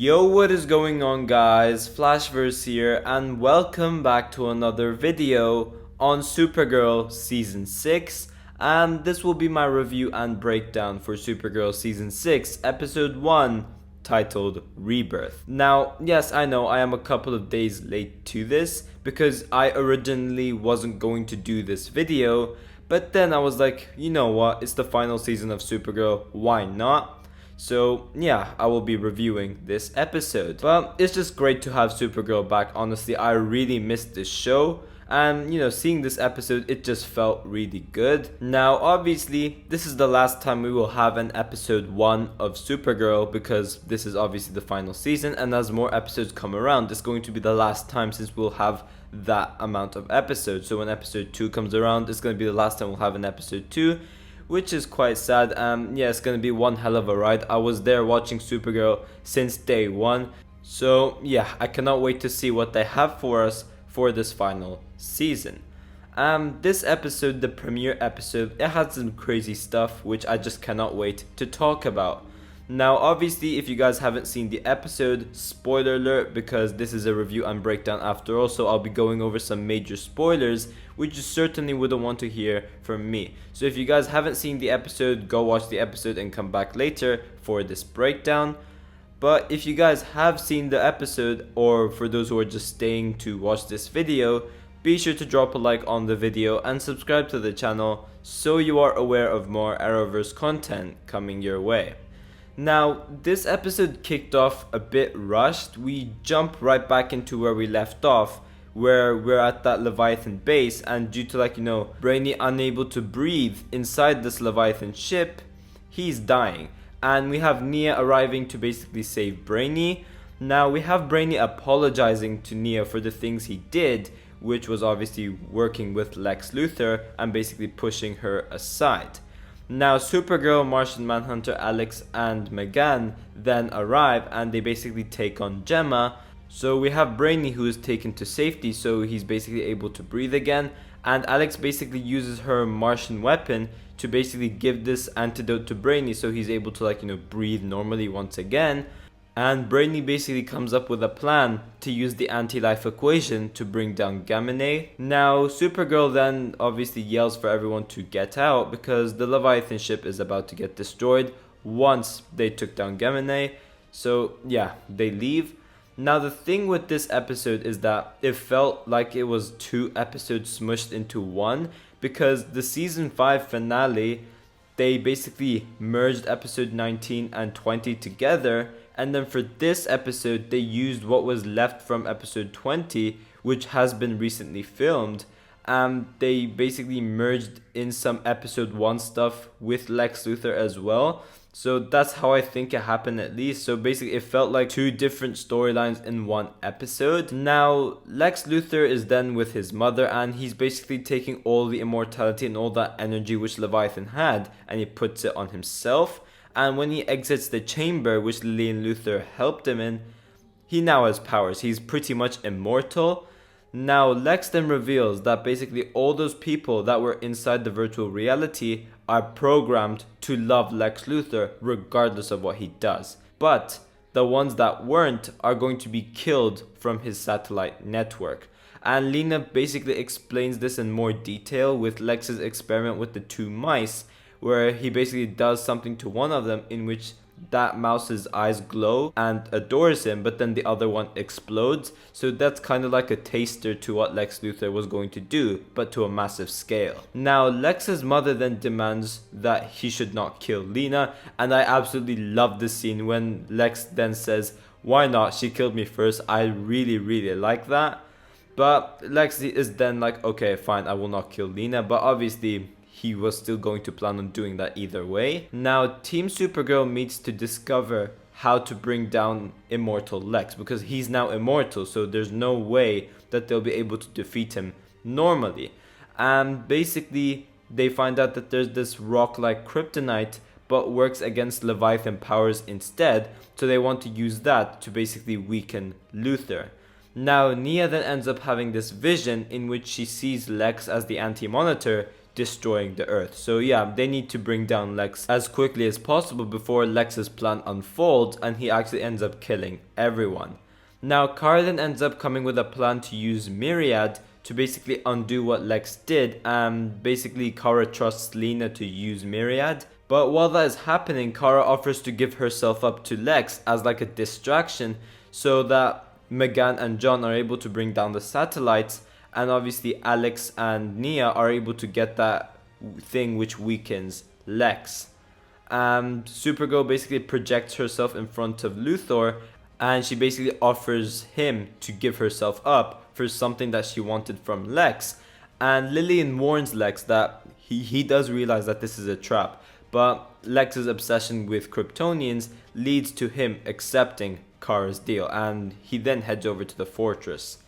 Yo, what is going on, guys? Flashverse here, and welcome back to another video on Supergirl Season 6. And this will be my review and breakdown for Supergirl Season 6, Episode 1, titled Rebirth. Now, yes, I know I am a couple of days late to this, because I originally wasn't going to do this video, but then I was like, you know what, it's the final season of Supergirl, why not? So yeah, I will be reviewing this episode. But it's just great to have Supergirl back. Honestly, I really missed this show. And seeing this episode, it just felt really good. Now, obviously, this is the last time we will have an episode 1 of Supergirl, because this is obviously the final season, and as more episodes come around, it's going to be the last time since we'll have that amount of episodes. So when episode 2 comes around, it's going to be the last time we'll have an episode 2. Which is quite sad. Yeah, it's gonna be one hell of a ride. I was there watching Supergirl since day one. So yeah, I cannot wait to see what they have for us for this final season. This episode, the premiere episode, it had some crazy stuff which I just cannot wait to talk about. Now, obviously, if you guys haven't seen the episode, spoiler alert, because this is a review and breakdown after all, so I'll be going over some major spoilers, which you certainly wouldn't want to hear from me. So if you guys haven't seen the episode, go watch the episode and come back later for this breakdown. But if you guys have seen the episode, or for those who are just staying to watch this video, be sure to drop a like on the video and subscribe to the channel so you are aware of more Arrowverse content coming your way. Now, this episode kicked off a bit rushed. We jump right back into where we left off, where we're at that Leviathan base, and due to Brainy unable to breathe inside this Leviathan ship, he's dying. And we have Nia arriving to basically save Brainy. Now, we have Brainy apologizing to Nia for the things he did, which was obviously working with Lex Luthor and basically pushing her aside. Now, Supergirl, Martian Manhunter, Alex, and Megan then arrive, and they basically take on Gemma. So we have Brainy, who is taken to safety, so he's basically able to breathe again, and Alex basically uses her Martian weapon to basically give this antidote to Brainy, so he's able to breathe normally once again. And Brainy basically comes up with a plan to use the anti-life equation to bring down Gamma Ray. Now, Supergirl then obviously yells for everyone to get out because the Leviathan ship is about to get destroyed once they took down Gamma Ray. So yeah, they leave. Now, the thing with this episode is that it felt like it was 2 episodes smushed into one, because the season 5 finale, they basically merged episode 19 and 20 together. And then for this episode, they used what was left from episode 20, which has been recently filmed. They basically merged in some episode 1 stuff with Lex Luthor as well. So that's how I think it happened, at least. So basically, it felt like 2 different storylines in one episode. Now, Lex Luthor is then with his mother, and he's basically taking all the immortality and all that energy which Leviathan had, and he puts it on himself. And when he exits the chamber, which Lillian Luthor helped him in, he now has powers. He's pretty much immortal. Now, Lex then reveals that basically all those people that were inside the virtual reality are programmed to love Lex Luthor regardless of what he does. But the ones that weren't are going to be killed from his satellite network. And Lena basically explains this in more detail with Lex's experiment with the 2 mice, where he basically does something to one of them in which that mouse's eyes glow and adores him, but then the other one explodes. So that's kind of like a taster to what Lex Luthor was going to do, but to a massive scale. Now, Lex's mother then demands that he should not kill Lena, and I absolutely love this scene when Lex then says, "Why not? She killed me first." I really like that. But Lex is then like, okay, fine, I will not kill Lena, but obviously he was still going to plan on doing that either way. Now, Team Supergirl meets to discover how to bring down immortal Lex, because he's now immortal, so there's no way that they'll be able to defeat him normally. And basically, they find out that there's this rock-like kryptonite, but works against Leviathan powers instead, so they want to use that to basically weaken Luthor. Now, Nia then ends up having this vision in which she sees Lex as the Anti-Monitor destroying the Earth. So yeah, they need to bring down Lex as quickly as possible before Lex's plan unfolds and he actually ends up killing everyone. Now Kara then ends up coming with a plan to use Myriad to basically undo what Lex did, and basically Kara trusts Lena to use Myriad. But while that is happening, Kara offers to give herself up to Lex as like a distraction so that Megan and John are able to bring down the satellites, and obviously Alex and Nia are able to get that thing which weakens Lex. And Supergirl basically projects herself in front of Luthor, and she basically offers him to give herself up for something that she wanted from Lex. And Lillian warns Lex that he does realize that this is a trap, but Lex's obsession with Kryptonians leads to him accepting Kara's deal, and he then heads over to the fortress.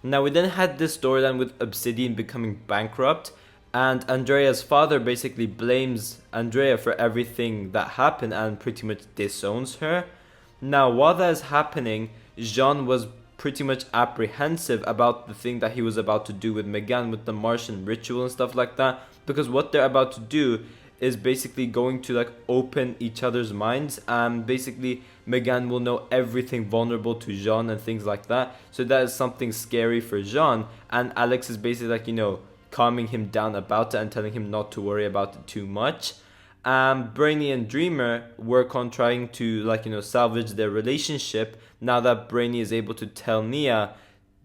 Now we then had this storyline with Obsidian becoming bankrupt, and Andrea's father basically blames Andrea for everything that happened and pretty much disowns her. Now while that is happening, Jean was pretty much apprehensive about the thing that he was about to do with Megan with the Martian ritual and stuff like that, because what they're about to do is basically going to like open each other's minds, and basically Megan will know everything vulnerable to Jean and things like that. So that is something scary for Jean, and Alex is basically like, you know, calming him down about it and telling him not to worry about it too much. Brainy and Dreamer work on trying to, like, you know, salvage their relationship now that Brainy is able to tell Nia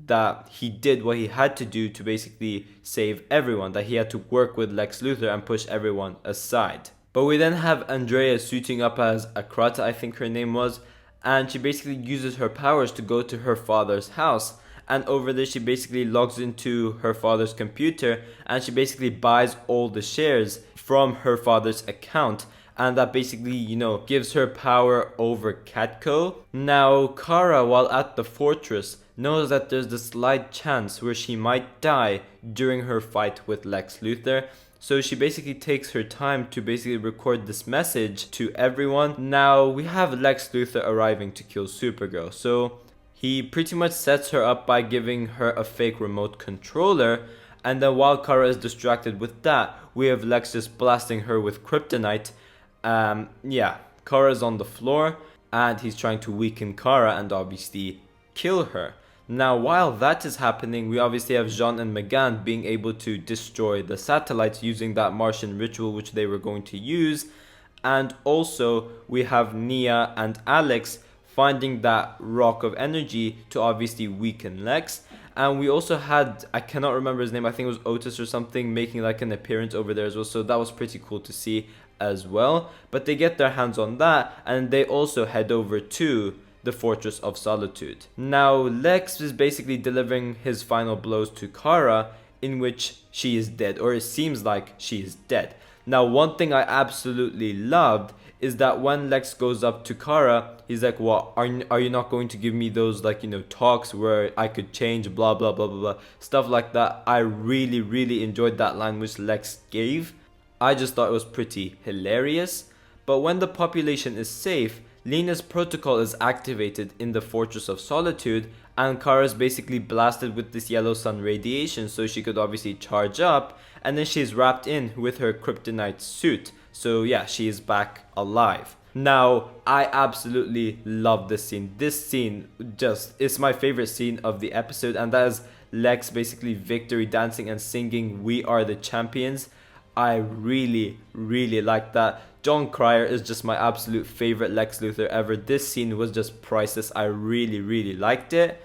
that he did what he had to do to basically save everyone, that he had to work with Lex Luthor and push everyone aside. But we then have Andrea suiting up as Akrata, I think her name was, and she basically uses her powers to go to her father's house. And over there she basically logs into her father's computer and she basically buys all the shares from her father's account, and that basically, you know, gives her power over Catco. Now Kara, while at the fortress, knows that there's the slight chance where she might die during her fight with Lex Luthor. So she basically takes her time to basically record this message to everyone. Now we have Lex Luthor arriving to kill Supergirl. So he pretty much sets her up by giving her a fake remote controller. And then while Kara is distracted with that, we have Lex just blasting her with kryptonite. Kara's on the floor and he's trying to weaken Kara and obviously kill her. Now while that is happening, we obviously have Jean and Megan being able to destroy the satellites using that Martian ritual which they were going to use. And also we have Nia and Alex finding that rock of energy to obviously weaken Lex. And we also had, I cannot remember his name, I think it was Otis or something, making like an appearance over there as well. So that was pretty cool to see as well. But they get their hands on that and they also head over to the Fortress of Solitude. Now Lex is basically delivering his final blows to Kara, in which she is dead, or it seems like she is dead. Now one thing I absolutely loved is that when Lex goes up to Kara, he's like, well, are you not going to give me those, like, you know, talks where I could change, blah blah blah blah blah, stuff like that. I really enjoyed that line which Lex gave. I just thought it was pretty hilarious. But when the population is safe, Lena's protocol is activated in the Fortress of Solitude, and Kara is basically blasted with this yellow sun radiation so she could obviously charge up, and then she's wrapped in with her kryptonite suit. So yeah, she is back alive. Now, I absolutely love this scene. This scene just is my favorite scene of the episode, and that is Lex basically victory dancing and singing "We Are the Champions." I really like that. John Cryer is just my absolute favorite Lex Luthor ever. This scene was just priceless. I really liked it.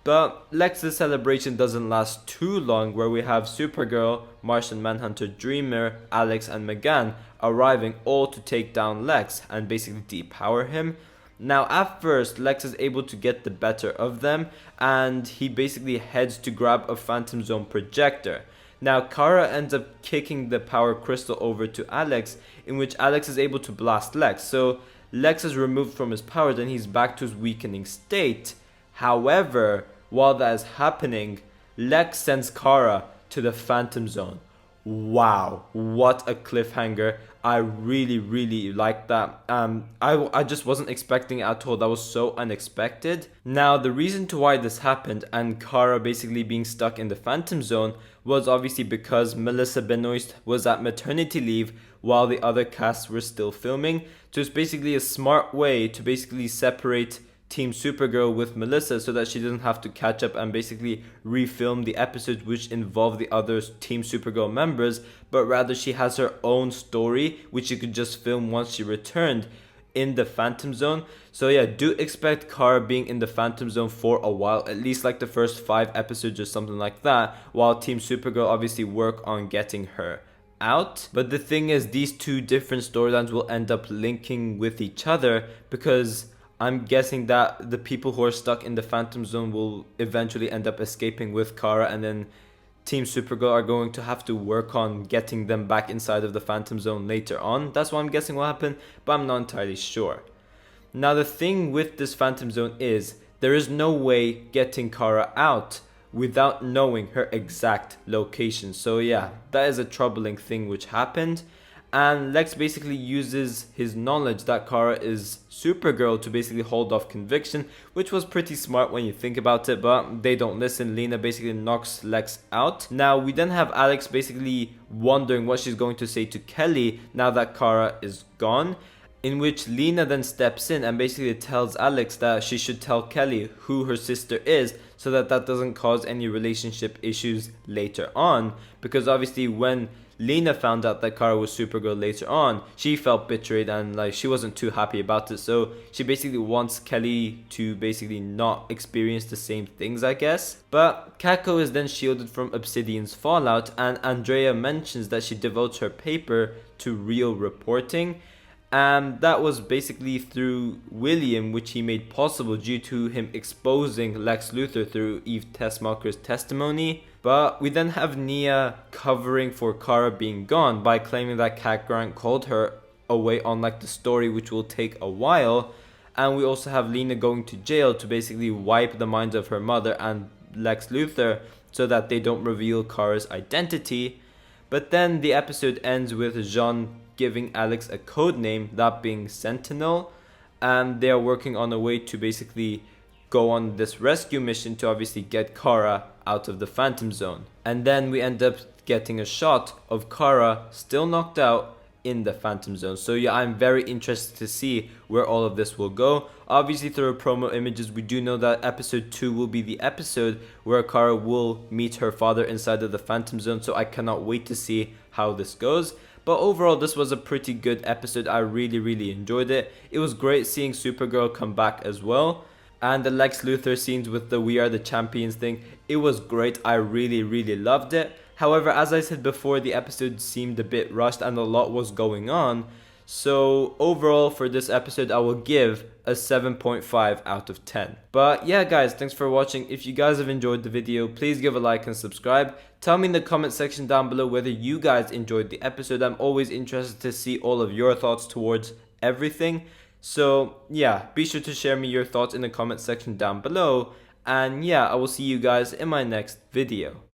But Lex's celebration doesn't last too long, where we have Supergirl, Martian Manhunter, Dreamer, Alex and Megan arriving all to take down Lex and basically depower him. Now at first Lex is able to get the better of them and he basically heads to grab a Phantom Zone projector. Now Kara ends up kicking the power crystal over to Alex, in which Alex is able to blast Lex. So Lex is removed from his powers and he's back to his weakening state. However, while that is happening, Lex sends Kara to the Phantom Zone. Wow, what a cliffhanger. I really like that. I just wasn't expecting it at all. That was so unexpected. Now, the reason to why this happened and Kara basically being stuck in the Phantom Zone was obviously because Melissa Benoist was at maternity leave while the other casts were still filming. So it's basically a smart way to basically separate Team Supergirl with Melissa so that she doesn't have to catch up and basically refilm the episodes which involve the other Team Supergirl members, but rather she has her own story which she could just film once she returned in the Phantom Zone. So yeah, do expect Kara being in the Phantom Zone for a while, at least like the first 5 episodes or something like that, while Team Supergirl obviously work on getting her out. But the thing is, these two different storylines will end up linking with each other because I'm guessing that the people who are stuck in the Phantom Zone will eventually end up escaping with Kara, and then Team Supergirl are going to have to work on getting them back inside of the Phantom Zone later on. That's what I'm guessing will happen, but I'm not entirely sure. Now, the thing with this Phantom Zone is there is no way getting Kara out without knowing her exact location. So yeah, that is a troubling thing which happened. And Lex basically uses his knowledge that Kara is Supergirl to basically hold off conviction, which was pretty smart when you think about it, but they don't listen. Lena basically knocks Lex out. Now, we then have Alex basically wondering what she's going to say to Kelly now that Kara is gone, in which Lena then steps in and basically tells Alex that she should tell Kelly who her sister is so that that doesn't cause any relationship issues later on, because obviously when Lena found out that Kara was Supergirl later on, she felt betrayed and like she wasn't too happy about it. So she basically wants Kelly to basically not experience the same things, I guess. But Kako is then shielded from Obsidian's fallout, and Andrea mentions that she devotes her paper to real reporting. And that was basically through William, which he made possible due to him exposing Lex Luthor through Eve Tessmacher's testimony. But we then have Nia covering for Kara being gone by claiming that Cat Grant called her away on like the story, which will take a while. And we also have Lena going to jail to basically wipe the minds of her mother and Lex Luthor so that they don't reveal Kara's identity. But then the episode ends with Jean giving Alex a code name, that being Sentinel, and they are working on a way to basically go on this rescue mission to obviously get Kara out of the Phantom Zone. And then we end up getting a shot of Kara still knocked out in the Phantom Zone. So yeah, I'm very interested to see where all of this will go. Obviously through promo images, we do know that episode 2 will be the episode where Kara will meet her father inside of the Phantom Zone, so I cannot wait to see how this goes. But overall, this was a pretty good episode. I really enjoyed it. It was great seeing Supergirl come back as well. And the Lex Luthor scenes with the "We Are the Champions" thing, it was great. I really loved it. However, as I said before, the episode seemed a bit rushed and a lot was going on. So overall for this episode, I will give a 7.5 out of 10. But yeah guys, thanks for watching. If you guys have enjoyed the video, please give a like and subscribe. Tell me in the comment section down below whether you guys enjoyed the episode. I'm always interested to see all of your thoughts towards everything. So yeah, be sure to share me your thoughts in the comment section down below. And yeah, I will see you guys in my next video.